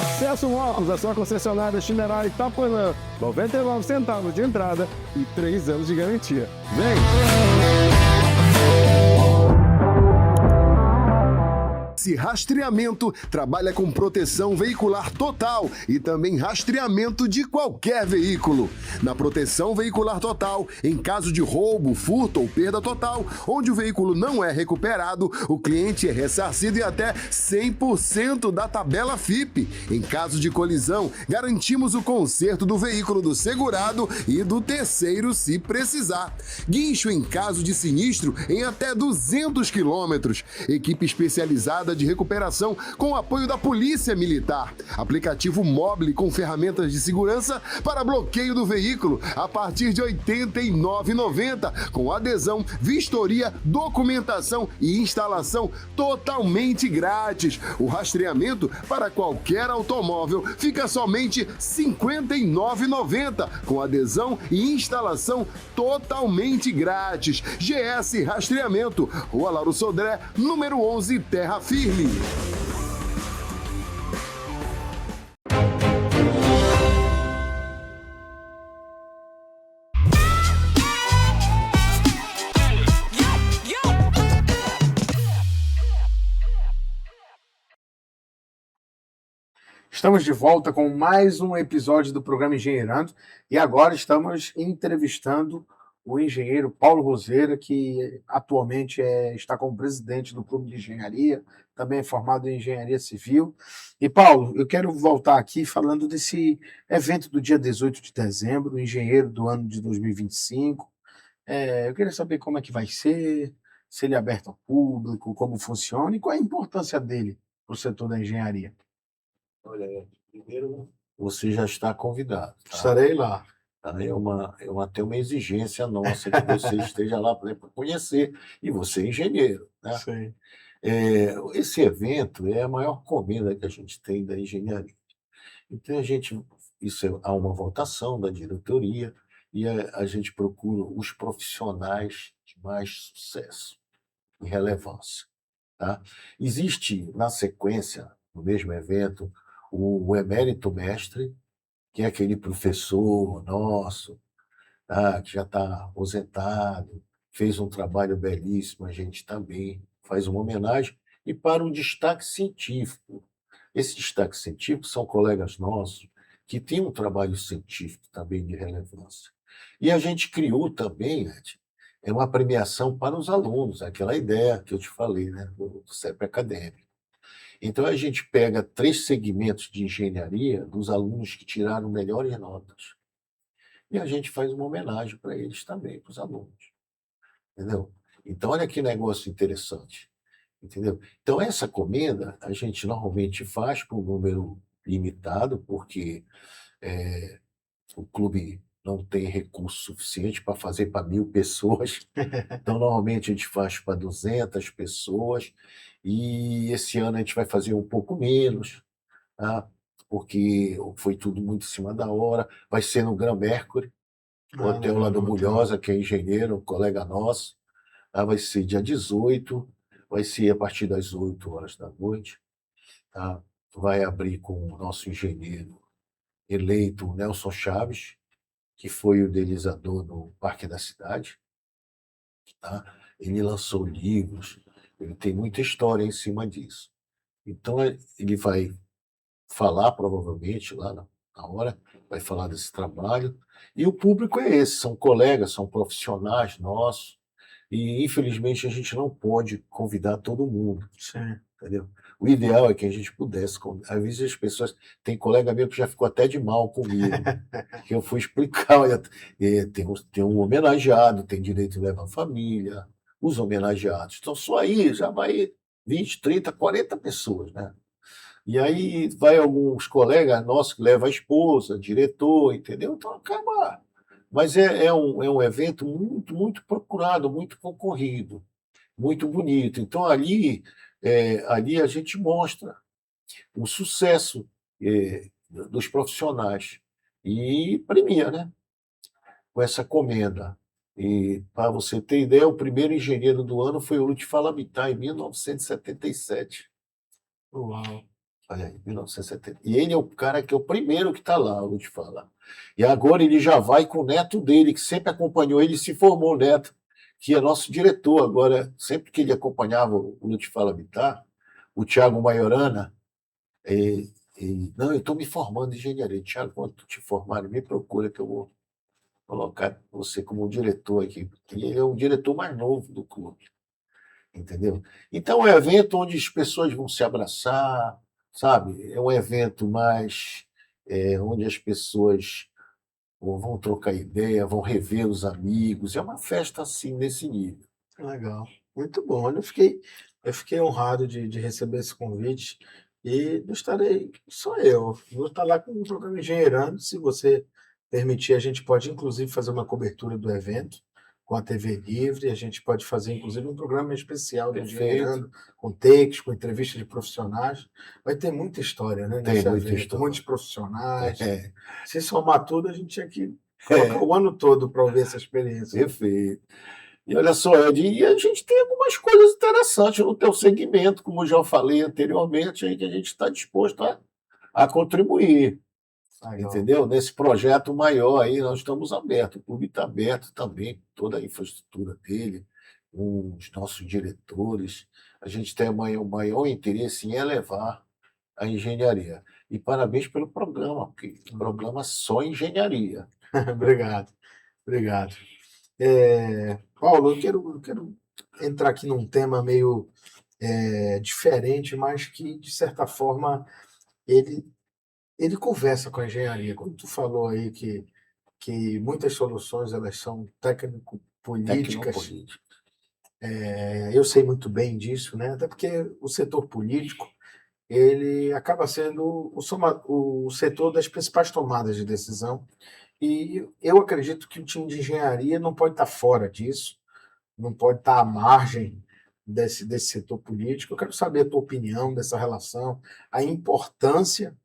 Acesso Motos, a sua concessionária Chinerai Itapuã, 99 centavos de entrada e 3 anos de garantia. Vem! Rastreamento trabalha com proteção veicular total e também rastreamento de qualquer veículo. Na proteção veicular total, em caso de roubo, furto ou perda total, onde o veículo não é recuperado, o cliente é ressarcido em até 100% da tabela FIPE. Em caso de colisão, garantimos o conserto do veículo do segurado e do terceiro se precisar. Guincho em caso de sinistro em até 200 quilômetros. Equipe especializada de recuperação com apoio da Polícia Militar. Aplicativo móvel com ferramentas de segurança para bloqueio do veículo a partir de R$ 89,90, com adesão, vistoria, documentação e instalação totalmente grátis. O rastreamento para qualquer automóvel fica somente R$ 59,90, com adesão e instalação totalmente grátis. GS Rastreamento, Rua Lauro Sodré, número 11, Terra Firme. Estamos de volta com mais um episódio do programa Engenheirando e agora estamos entrevistando o engenheiro Paulo Roseira, que atualmente está como presidente do Clube de Engenharia, também é formado em Engenharia Civil. E, Paulo, eu quero voltar aqui falando desse evento do dia 18 de dezembro, o Engenheiro do ano de 2025. Eu queria saber como é que vai ser, se ele é aberto ao público, como funciona e qual é a importância dele para o setor da engenharia. Olha, primeiro você já está convidado, tá? Estarei lá. Tá? Até uma exigência nossa que você esteja lá para conhecer, e você é engenheiro, né? Sim. Esse evento é a maior comenda que a gente tem da engenharia. Então, há uma votação da diretoria e a gente procura os profissionais de mais sucesso e relevância, tá? Existe, na sequência, no mesmo evento, o emérito mestre, que é aquele professor nosso, tá, que já está aposentado, fez um trabalho belíssimo, a gente também faz uma homenagem, e para o destaque científico. Esse destaque científico são colegas nossos que têm um trabalho científico também de relevância. E a gente criou também, Ed, uma premiação para os alunos, aquela ideia que eu te falei, né, do CEP acadêmico. Então, a gente pega 3 segmentos de engenharia dos alunos que tiraram melhores notas. E a gente faz uma homenagem para eles também, para os alunos. Entendeu? Então, olha que negócio interessante. Entendeu? Então, essa comenda a gente normalmente faz por um número limitado, porque o clube não tem recurso suficiente para fazer para 1.000 pessoas. Então, normalmente, a gente faz para 200 pessoas. E esse ano a gente vai fazer um pouco menos, tá? Porque foi tudo muito em cima da hora. Vai ser no Gran Mercury, o hotel lá do Bulhosa, que é engenheiro, um colega nosso. Vai ser dia 18, vai ser a partir das 8 horas da noite. Tá? Vai abrir com o nosso engenheiro eleito, Nelson Chaves, que foi o idealizador do Parque da Cidade. Tá? Ele lançou livros, ele tem muita história em cima disso. Então, ele vai falar, provavelmente, lá na hora, vai falar desse trabalho. E o público é esse, são colegas, são profissionais nossos, e, infelizmente, a gente não pode convidar todo mundo. Sim. Entendeu? O ideal é que a gente pudesse. Às vezes as pessoas. Tem colega meu que já ficou até de mal comigo, que eu fui explicar: olha, tem um homenageado, tem direito de levar a família, os homenageados. Então, só aí já vai 20, 30, 40 pessoas, né? E aí vai alguns colegas nossos que levam a esposa, diretor, entendeu? Então acaba. Mas é um evento muito, muito procurado, muito concorrido, muito bonito. Então, ali a gente mostra o sucesso dos profissionais e premia, né? Com essa comenda. E, para você ter ideia, o primeiro engenheiro do ano foi o Lutfal Habitat, em 1977. Uau. Olha aí, 1970. E ele é o cara que é o primeiro que está lá, eu vou te falar. E agora ele já vai com o neto dele, que sempre acompanhou ele, se formou o neto, que é nosso diretor agora. Sempre que ele acompanhava o Lutfal Habitat, o Thiago Maiorana, não, eu estou me formando em engenharia. Thiago, quando tu te formar, me procura que eu vou colocar você como diretor aqui. Porque ele é o diretor mais novo do clube. Entendeu? Então, é um evento onde as pessoas vão se abraçar, sabe? É um evento mais onde as pessoas vão trocar ideia, vão rever os amigos. É uma festa assim, nesse nível. Legal. Muito bom. Eu fiquei honrado de receber esse convite e não estarei só eu. Vou estar lá com o programa Engenheirando. Se você permitir, a gente pode inclusive fazer uma cobertura do evento com a TV Livre. A gente pode fazer inclusive um programa especial do Perfeito. Engenheirando, com takes, com entrevistas de profissionais. Vai ter muita história, né? Tem nesse muita evento. história. Muitos profissionais. É, Se somar tudo, a gente tinha que colocar o ano todo para ouvir essa experiência. perfeito. E olha só, Ed, e a gente tem algumas coisas interessantes no teu segmento, como eu já falei anteriormente, aí que a gente está disposto a contribuir. Legal. Entendeu? Nesse projeto maior aí, nós estamos abertos. O clube está aberto também, toda a infraestrutura dele, os nossos diretores. A gente tem o maior interesse em elevar a engenharia. E parabéns pelo programa, porque o programa só engenharia. Obrigado, obrigado. Paulo, eu quero entrar aqui num tema meio diferente, mas que, de certa forma, ele, ele conversa com a engenharia. Quando tu falou aí que muitas soluções elas são técnico-políticas, Tecnopolítica. eu sei muito bem disso, né? Até porque o setor político ele acaba sendo o setor das principais tomadas de decisão. E eu acredito que o time de engenharia não pode estar fora disso, não pode estar à margem desse setor político. Eu quero saber a tua opinião dessa relação, a importância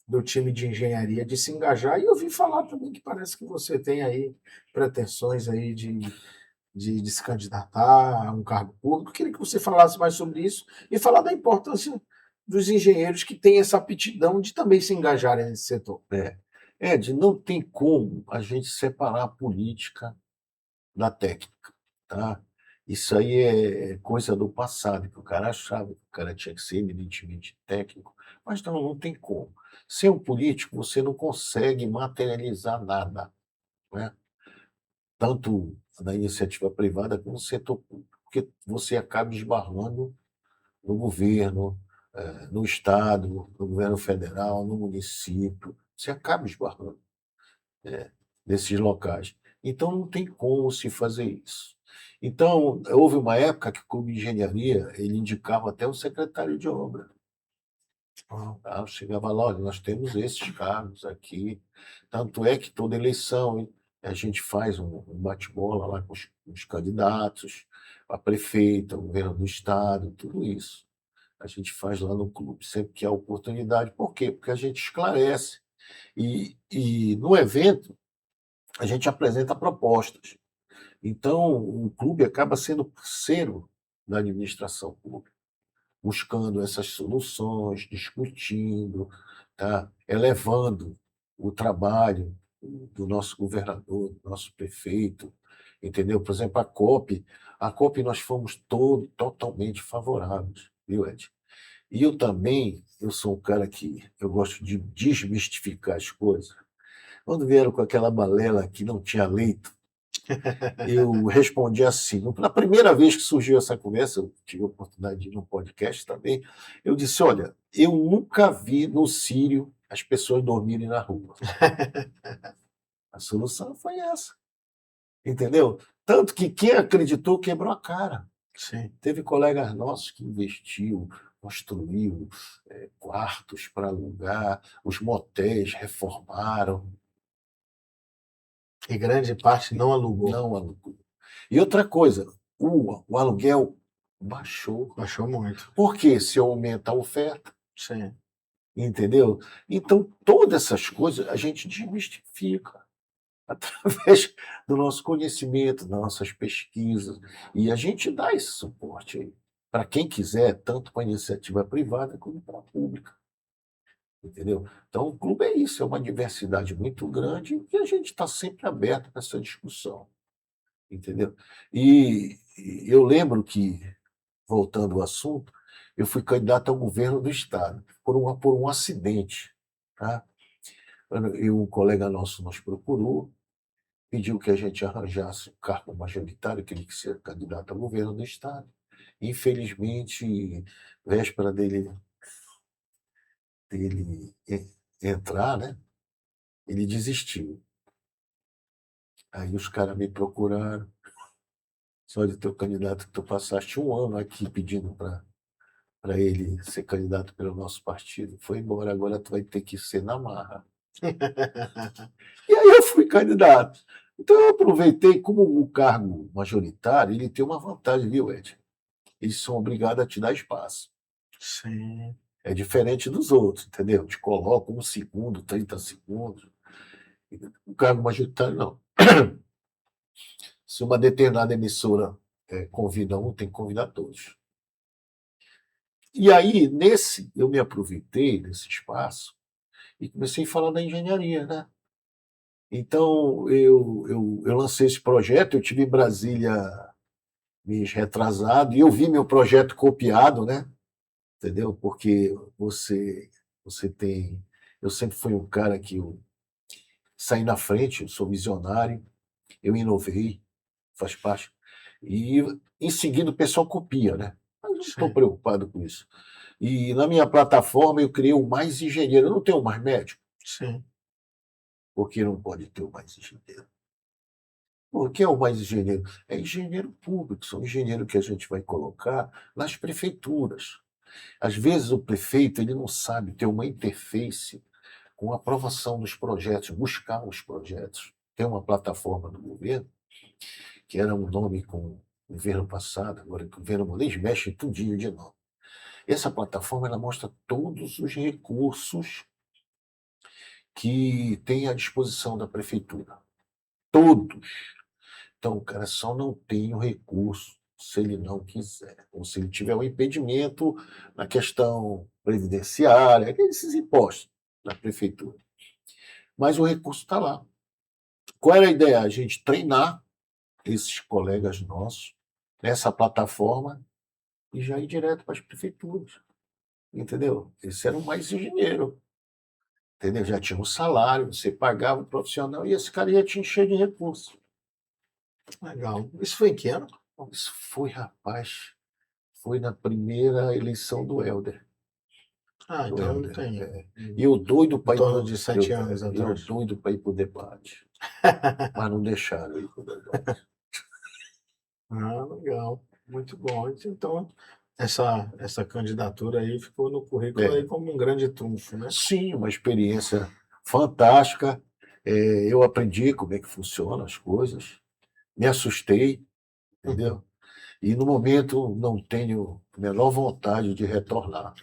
do time de engenharia de se engajar. E eu ouvi falar também que parece que você tem aí pretensões aí de se candidatar a um cargo público. Eu queria que você falasse mais sobre isso e falar da importância dos engenheiros que têm essa aptidão de também se engajarem nesse setor. Ed, não tem como a gente separar a política da técnica, tá? Isso aí é coisa do passado, que o cara achava que o cara tinha que ser eminentemente técnico, mas não tem como. Ser um político, você não consegue materializar nada, né? Tanto na iniciativa privada como no setor público, porque você acaba esbarrando no governo, no Estado, no governo federal, no município, você acaba esbarrando nesses locais. Então, não tem como se fazer isso. Então, houve uma época que o Clube de Engenharia ele indicava até o secretário de obra. Tá? Chegava lá, olha, nós temos esses cargos aqui. Tanto é que toda eleição a gente faz um bate-bola lá com os candidatos, a prefeita, o governo do Estado, tudo isso. A gente faz lá no clube, sempre que há oportunidade. Por quê? Porque a gente esclarece. E no evento, a gente apresenta propostas. Então, o clube acaba sendo parceiro da administração pública, buscando essas soluções, discutindo, tá? Elevando o trabalho do nosso governador, do nosso prefeito, entendeu? Por exemplo, a COP nós fomos totalmente favoráveis, viu, Ed? E eu sou um cara que eu gosto de desmistificar as coisas. Quando vieram com aquela balela que não tinha leito, eu respondi assim. Na primeira vez que surgiu essa conversa, eu tive a oportunidade de ir num podcast também, eu disse, olha, eu nunca vi no Sírio as pessoas dormirem na rua. A solução foi essa, entendeu? Tanto que quem acreditou quebrou a cara. Sim. Teve colegas nossos que investiu, construiu quartos para alugar, os motéis reformaram. E grande parte não alugou. Não alugou. E outra coisa, o aluguel baixou. Baixou muito. Porque se aumenta a oferta, Sim. entendeu? Então, todas essas coisas a gente desmistifica através do nosso conhecimento, das nossas pesquisas. E a gente dá esse suporte aí para quem quiser, tanto para a iniciativa privada como para a pública. Entendeu? Então, o clube é isso, é uma diversidade muito grande e a gente está sempre aberto para essa discussão. Entendeu? E eu lembro que, voltando ao assunto, eu fui candidato ao governo do Estado por um acidente. Tá? Um colega nosso nos procurou, pediu que a gente arranjasse um cargo majoritário, que ele queria ser candidato ao governo do Estado. Infelizmente, véspera dele entrar, né? Ele desistiu. Aí os caras me procuraram. Só de teu candidato que tu passaste um ano aqui pedindo para ele ser candidato pelo nosso partido. Foi embora, agora tu vai ter que ser na marra. E aí eu fui candidato. Então eu aproveitei, como o cargo majoritário, ele tem uma vantagem, viu, Ed? Eles são obrigados a te dar espaço. Sim. É diferente dos outros, entendeu? Te colocam 1 segundo, 30 segundos. O cargo majoritário, não. Se uma determinada emissora convida um, tem que convidar todos. E aí, eu me aproveitei desse espaço e comecei a falar da engenharia, né? Então, eu lancei esse projeto, eu tive em Brasília mês retrasado, e eu vi meu projeto copiado, né? Entendeu? Porque você você tem... Eu sempre fui um cara que eu saí na frente, eu sou visionário, eu inovei, faz parte. E em seguida o pessoal copia, né? Mas eu não estou Sim. preocupado com isso. E na minha plataforma eu criei o Mais Engenheiro. Eu não tenho mais médico, Sim. porque não pode ter o Mais Engenheiro. O que é o Mais Engenheiro? É engenheiro público, são engenheiro que a gente vai colocar nas prefeituras. Às vezes o prefeito ele não sabe ter uma interface com a aprovação dos projetos, buscar os projetos. Tem uma plataforma do governo, que era um nome com o governo passado, agora o governo eles mexem tudinho de novo. Essa plataforma ela mostra todos os recursos que tem à disposição da prefeitura. Todos. Então, o cara só não tem o recurso se ele não quiser, ou se ele tiver um impedimento na questão previdenciária, esses impostos da prefeitura. Mas o recurso está lá. Qual era a ideia? A gente treinar esses colegas nossos nessa plataforma e já ir direto para as prefeituras. Entendeu? Esse era o Mais Engenheiro. Entendeu? Já tinha um salário, você pagava o profissional e esse cara ia te encher de recursos. Legal. Isso foi em que ano? Isso foi, rapaz, foi na primeira eleição do Helder. Ah, Do então Helder, tem é. E eu doido para em torno de 7 anos eu atrás. doido para ir para o debate, mas não deixaram eu ir para o debate. Ah, legal. Muito bom. Então, essa candidatura aí ficou no currículo É. aí como um grande trunfo, né? Sim, uma experiência fantástica. Eu aprendi como é que funcionam as coisas, me assustei, entendeu? E no momento não tenho a menor vontade de retornar.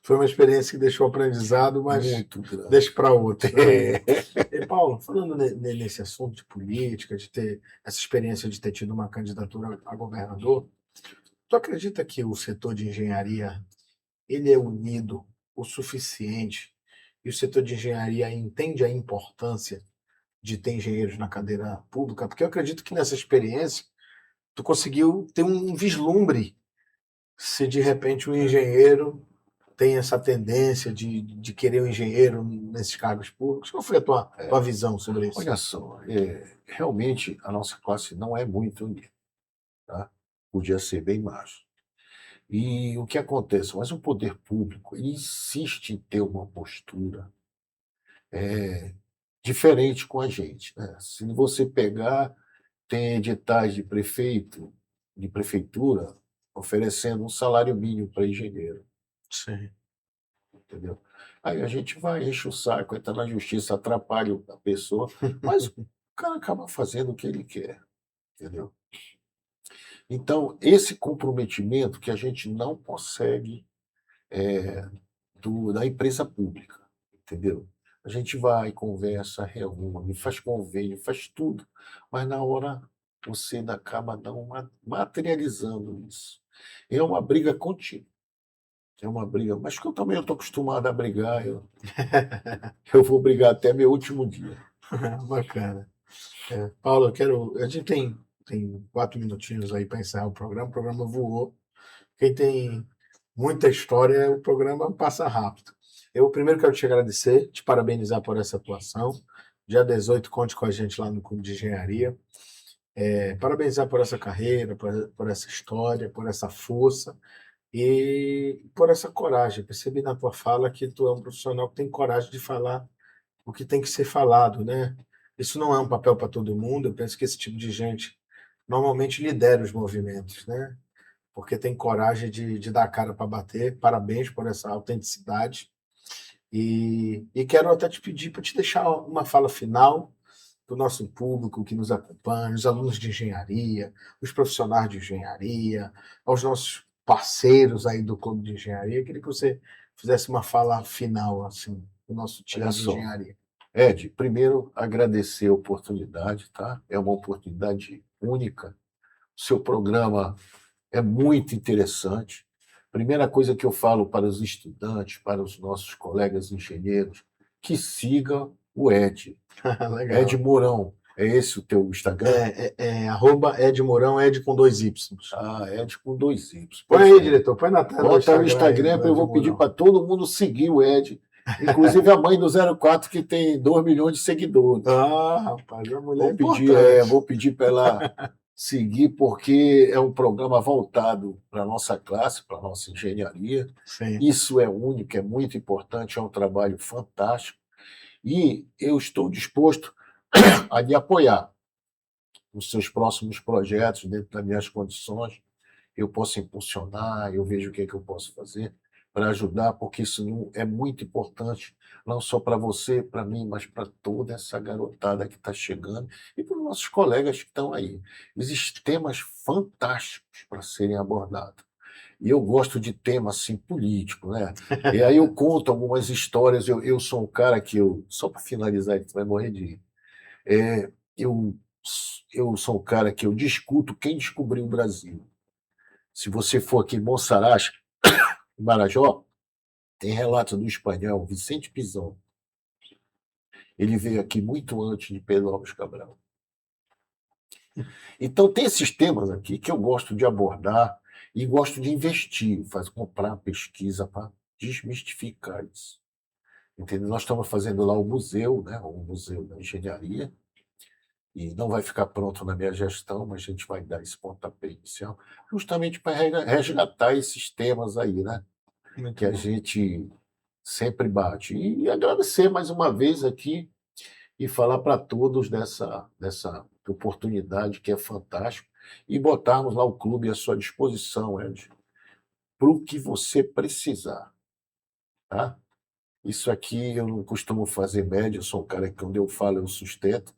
Foi uma experiência que deixou aprendizado, mas Muito grande. deixa para outro. É. E, Paulo, falando nesse assunto de política, de ter essa experiência de ter tido uma candidatura a governador, tu acredita que o setor de engenharia ele é unido o suficiente e o setor de engenharia entende a importância de ter engenheiros na cadeira pública? Porque eu acredito que nessa experiência tu conseguiu ter um vislumbre se de repente o engenheiro tem essa tendência de querer um engenheiro nesses cargos públicos. Qual foi a tua visão sobre isso? Olha só, realmente a nossa classe não é muito unida, tá? Podia ser bem mais. E o que acontece? Mas o poder público ele insiste em ter uma postura diferente com a gente, né? Se você pegar, tem editais de prefeito, de prefeitura, oferecendo um salário mínimo para engenheiro, Sim. entendeu? Aí a gente vai, enche o saco, entra na justiça, atrapalha a pessoa, mas o cara acaba fazendo o que ele quer, entendeu? Então, esse comprometimento que a gente não consegue da empresa pública, entendeu? A gente vai, conversa, reúne, faz convênio, faz tudo, mas na hora você acaba não materializando isso. É uma briga contínua. É uma briga, mas que eu também estou acostumado a brigar, eu vou brigar até meu último dia. Bacana. Paulo, a gente tem 4 minutinhos aí para encerrar o programa voou. Quem tem muita história, o programa passa rápido. Eu primeiro quero te agradecer, te parabenizar por essa atuação. Dia 18, conte com a gente lá no Clube de Engenharia. Parabenizar por essa carreira, por essa história, por essa força e por essa coragem. Percebi na tua fala que tu é um profissional que tem coragem de falar o que tem que ser falado, né? Isso não é um papel para todo mundo. Eu penso que esse tipo de gente normalmente lidera os movimentos, né? Porque tem coragem de dar a cara para bater. Parabéns por essa autenticidade. E quero até te pedir para te deixar uma fala final para o nosso público que nos acompanha, os alunos de engenharia, os profissionais de engenharia, aos nossos parceiros aí do Clube de Engenharia. Eu queria que você fizesse uma fala final, assim, do nosso time Olha de só. engenharia. Ed, primeiro agradecer a oportunidade, tá? É uma oportunidade única. O seu programa é muito interessante. Primeira coisa que eu falo para os estudantes, para os nossos colegas engenheiros, que sigam o Ed. Legal. Ed Mourão. É esse o teu Instagram? @ Ed Mourão, Ed com 2 Y. Ah, Ed com 2 Y. Põe aí, diretor, põe na tela. Bota o Instagram, eu vou pedir para todo mundo seguir o Ed. Inclusive a mãe do 04, que tem 2 milhões de seguidores. Rapaz, a mulher Vou pedir para ela seguir, porque é um programa voltado para a nossa classe, para a nossa engenharia. Sim. Isso é único, é muito importante, é um trabalho fantástico. E eu estou disposto a lhe apoiar nos seus próximos projetos, dentro das minhas condições. Eu posso impulsionar, eu vejo o que é que eu posso fazer para ajudar, porque isso é muito importante, não só para você, para mim, mas para toda essa garotada que está chegando e para os nossos colegas que estão aí. Existem temas fantásticos para serem abordados. E eu gosto de tema assim, político, né? E aí eu conto algumas histórias. Eu sou um cara que só para finalizar, tu vai morrer de rir. Eu sou um cara que eu discuto quem descobriu o Brasil. Se você for aqui em Monsaraz, em Marajó, tem relato do espanhol Vicente Pizão. Ele veio aqui muito antes de Pedro Álvares Cabral. Então tem esses temas aqui que eu gosto de abordar e gosto de investir, comprar pesquisa para desmistificar isso. Entendeu? Nós estamos fazendo lá o museu, né? O Museu da Engenharia, e não vai ficar pronto na minha gestão, mas a gente vai dar esse pontapé inicial, justamente para resgatar esses temas aí, né? Que a gente sempre bate. E agradecer mais uma vez aqui e falar para todos dessa oportunidade que é fantástica, e botarmos lá o clube à sua disposição, Ed, para o que você precisar. Tá? Isso aqui eu não costumo fazer média, eu sou um cara que, quando eu falo, eu sustento.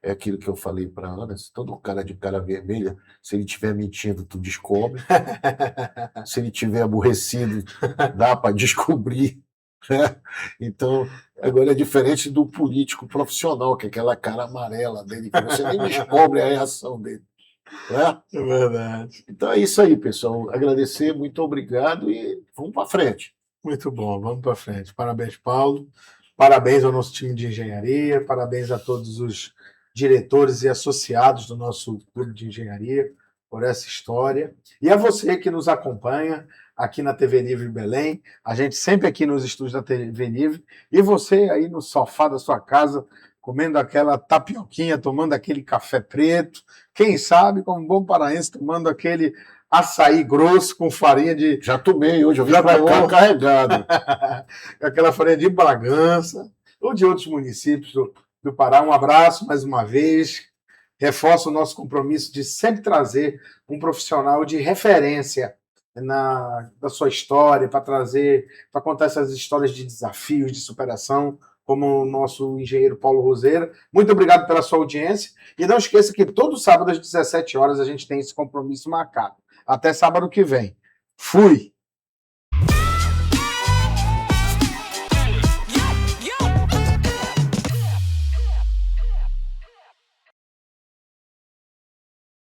É aquilo que eu falei para a Ana: se todo cara de cara vermelha, se ele estiver mentindo, tu descobre. Se ele estiver aborrecido, dá para descobrir. Né? Então, agora é diferente do político profissional, que é aquela cara amarela dele, que você nem descobre a reação dele. Né? É verdade. Então é isso aí, pessoal. Agradecer, muito obrigado e vamos para frente. Muito bom, vamos para frente. Parabéns, Paulo. Parabéns ao nosso time de engenharia, parabéns a todos os diretores e associados do nosso clube de engenharia por essa história. E a você que nos acompanha aqui na TV Livre Belém, a gente sempre aqui nos estúdios da TV Livre, e você aí no sofá da sua casa, comendo aquela tapioquinha, tomando aquele café preto, quem sabe, como um bom paraense, tomando aquele açaí grosso com farinha de... Já tomei hoje, eu vim para cá carregado. Aquela farinha de Bragança, ou de outros municípios do Pará. Um abraço mais uma vez. Reforço o nosso compromisso de sempre trazer um profissional de referência da sua história, para contar essas histórias de desafios, de superação, como o nosso engenheiro Paulo Roseira. Muito obrigado pela sua audiência. E não esqueça que todo sábado às 17 horas a gente tem esse compromisso marcado. Até sábado que vem. Fui!